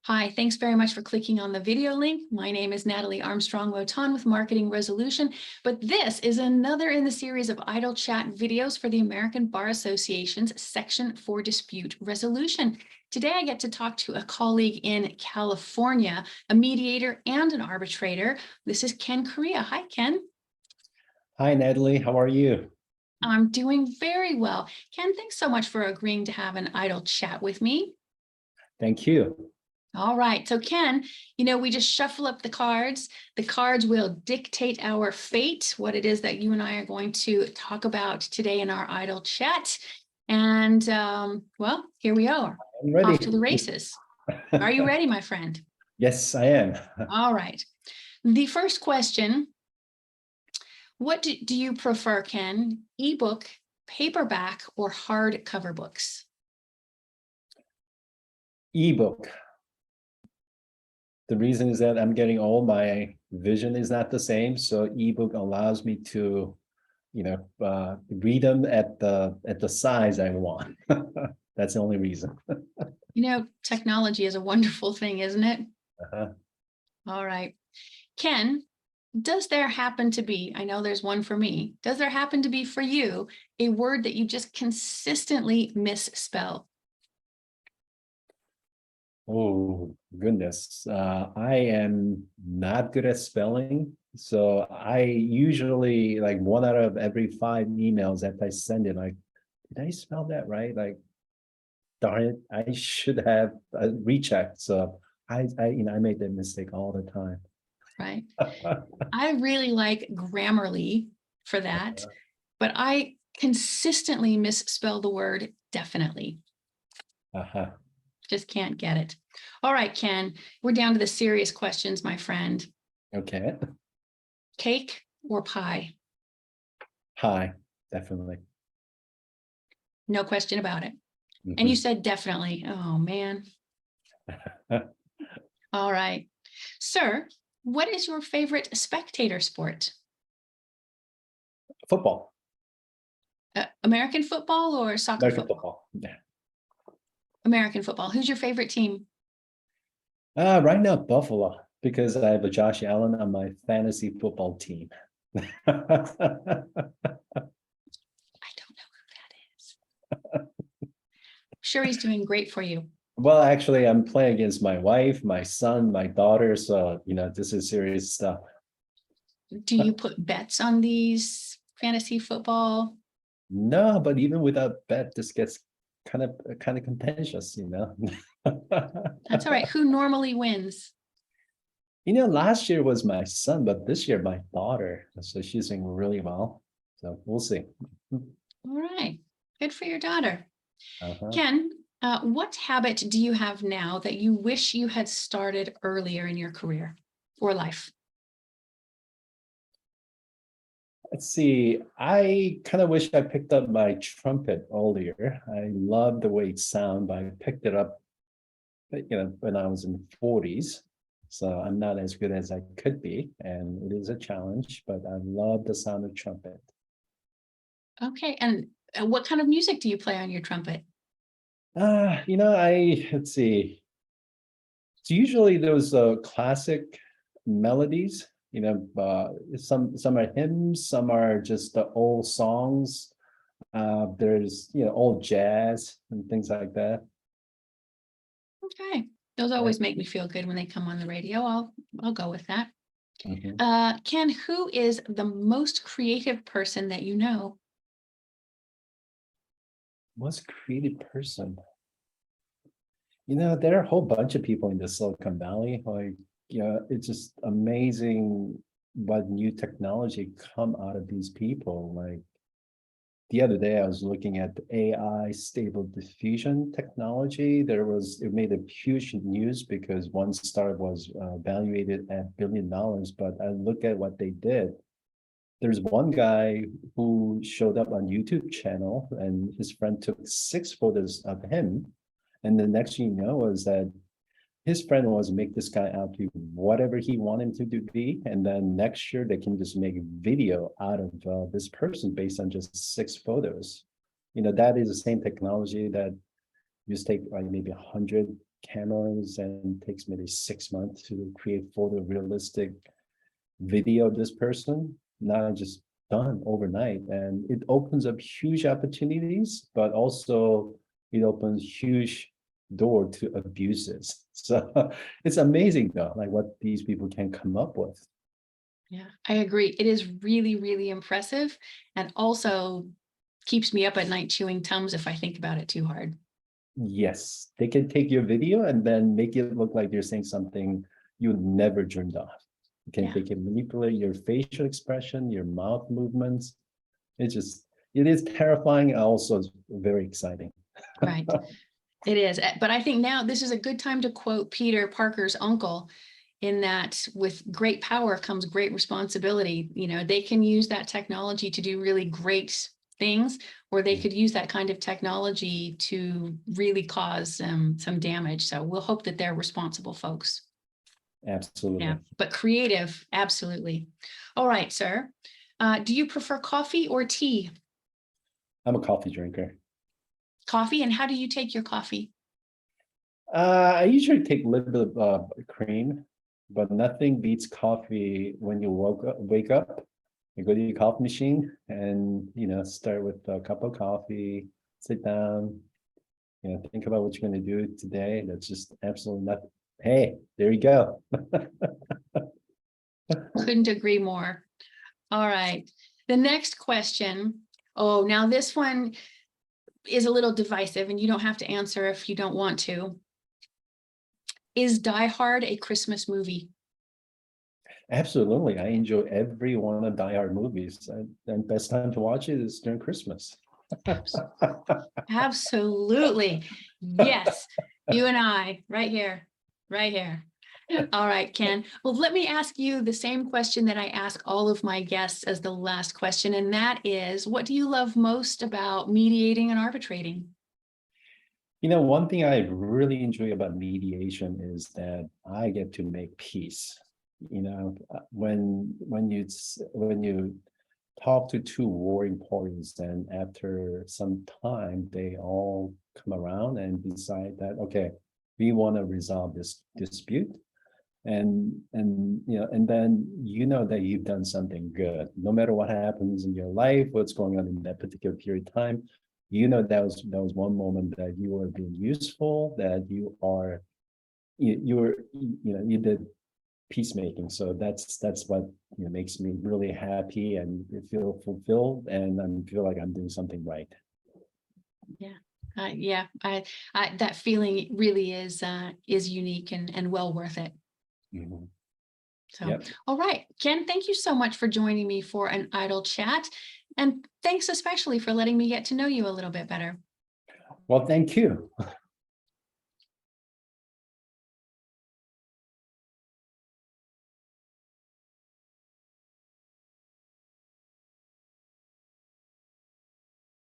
Hi, thanks very much for clicking on the video link. My name is Natalie Armstrong-Motin with Marketing Resolution, but this is another in the series of idle chat videos for the American Bar Association's Section for Dispute Resolution. Today, I get to talk to a colleague in California, a mediator and an arbitrator. This is Ken Correa. Hi, Ken. Hi, Natalie. How are you? I'm doing very well. Ken, thanks so much for agreeing to have an idle chat with me. Thank you. All right. So Ken, we just shuffle up the cards. The cards will dictate our fate, what it is that you and I are going to talk about today in our idle chat. And well, here we are. I'm ready. Off to the races. Are you ready, my friend? Yes, I am. All right. The first question, what do you prefer, Ken? Ebook, paperback, or hardcover books? Ebook. The reason is that I'm getting old, my vision is not the same. So ebook allows me to, read them at the size I want. That's the only reason. Technology is a wonderful thing, isn't it? Uh-huh. All right. Ken, does there happen to be, I know there's one for me, does there happen to be for you a word that you just consistently misspell? Oh, goodness. I am not good at spelling. So I usually, like, 1 out of every 5 emails that I send in, like, did I spell that right? Like, darn it, I should have rechecked. So I made that mistake all the time. Right. I really like Grammarly for that, but I consistently misspell the word definitely. Uh-huh. Just can't get it. All right, Ken, we're down to the serious questions, my friend. Okay. Cake or pie? Pie, definitely. No question about it. And you said definitely. Oh, man. All right. Sir, what is your favorite spectator sport? Football. American football or soccer American football? football. Yeah. American football. Who's your favorite team? Right now, Buffalo, because I have a Josh Allen on my fantasy football team. I don't know who that is. Sure, he's doing great for you. Well, actually, I'm playing against my wife, my son, my daughter. So, this is serious stuff. Do you put bets on these fantasy football? No, but even without bet, this gets kind of contentious, That's all right. Who normally wins? Last year was my son, but this year my daughter. So she's doing really well. So we'll see. All right. Good for your daughter. Uh-huh. Ken, what habit do you have now that you wish you had started earlier in your career or life? Let's see. I kind of wish I picked up my trumpet earlier. I love the way it sounds, but I picked it up, when I was in the 40s. So I'm not as good as I could be, and it is a challenge, but I love the sound of trumpet. Okay. And what kind of music do you play on your trumpet? Let's see. It's usually those classic melodies. Some are hymns, some are just the old songs. There's old jazz and things like that. Okay. Those always make me feel good when they come on the radio. I'll go with that. Mm-hmm. Ken, who is the most creative person that you know? Most creative person? There are a whole bunch of people in the Silicon Valley. Like, it's just amazing what new technology come out of these people. Like, the other day I was looking at the AI stable diffusion technology. It made a huge news because one startup was valuated at $1 billion, but I look at what they did. There's one guy who showed up on YouTube channel and his friend took 6 photos of him. And the next thing you know was that his friend wants to make this guy out to whatever he wanted him to be. And then next year they can just make a video out of this person based on just 6 photos. That is the same technology that used to take like maybe 100 cameras, and it takes maybe 6 months to create photorealistic video of this person. Now just done overnight, and it opens up huge opportunities, but also it opens huge door to abuses. So it's amazing though, like what these people can come up with. Yeah, I agree. It is really, really impressive, and also keeps me up at night chewing Tums if I think about it too hard. Yes, they can take your video and then make it look like you're saying something you never dreamed of. They can manipulate your facial expression, your mouth movements. It is terrifying, also very exciting. Right. It is. But I think now this is a good time to quote Peter Parker's uncle, in that with great power comes great responsibility. You know, they can use that technology to do really great things, or they could use that kind of technology to really cause some damage. So we'll hope that they're responsible folks. Absolutely. Yeah, but creative, absolutely. All right, sir. Do you prefer coffee or tea? I'm a coffee drinker. Coffee, and how do you take your coffee? I usually take a little bit of cream, but nothing beats coffee when you wake up. You go to your coffee machine and, start with a cup of coffee, sit down, think about what you're going to do today. That's just absolutely nothing. Hey, there you go. Couldn't agree more. All right. The next question. Oh, now this one is a little divisive, and you don't have to answer if you don't want to. Is Die Hard a Christmas movie? Absolutely. I enjoy every one of Die Hard movies. And best time to watch it is during Christmas. Absolutely. Yes. You and I, right here, right here. All right, Ken. Well, let me ask you the same question that I ask all of my guests as the last question, and that is, what do you love most about mediating and arbitrating? One thing I really enjoy about mediation is that I get to make peace. When you talk to two warring parties, and after some time, they all come around and decide that, okay, we want to resolve this dispute. And then that you've done something good. No matter what happens in your life, what's going on in that particular period of time, that was one moment that you were being useful, that you did peacemaking. So that's what makes me really happy and feel fulfilled, and I feel like I'm doing something right. Yeah, that feeling really is unique and well worth it. Mm-hmm. So, Yep. All right, Ken, thank you so much for joining me for an idle chat. And thanks especially for letting me get to know you a little bit better. Well, thank you.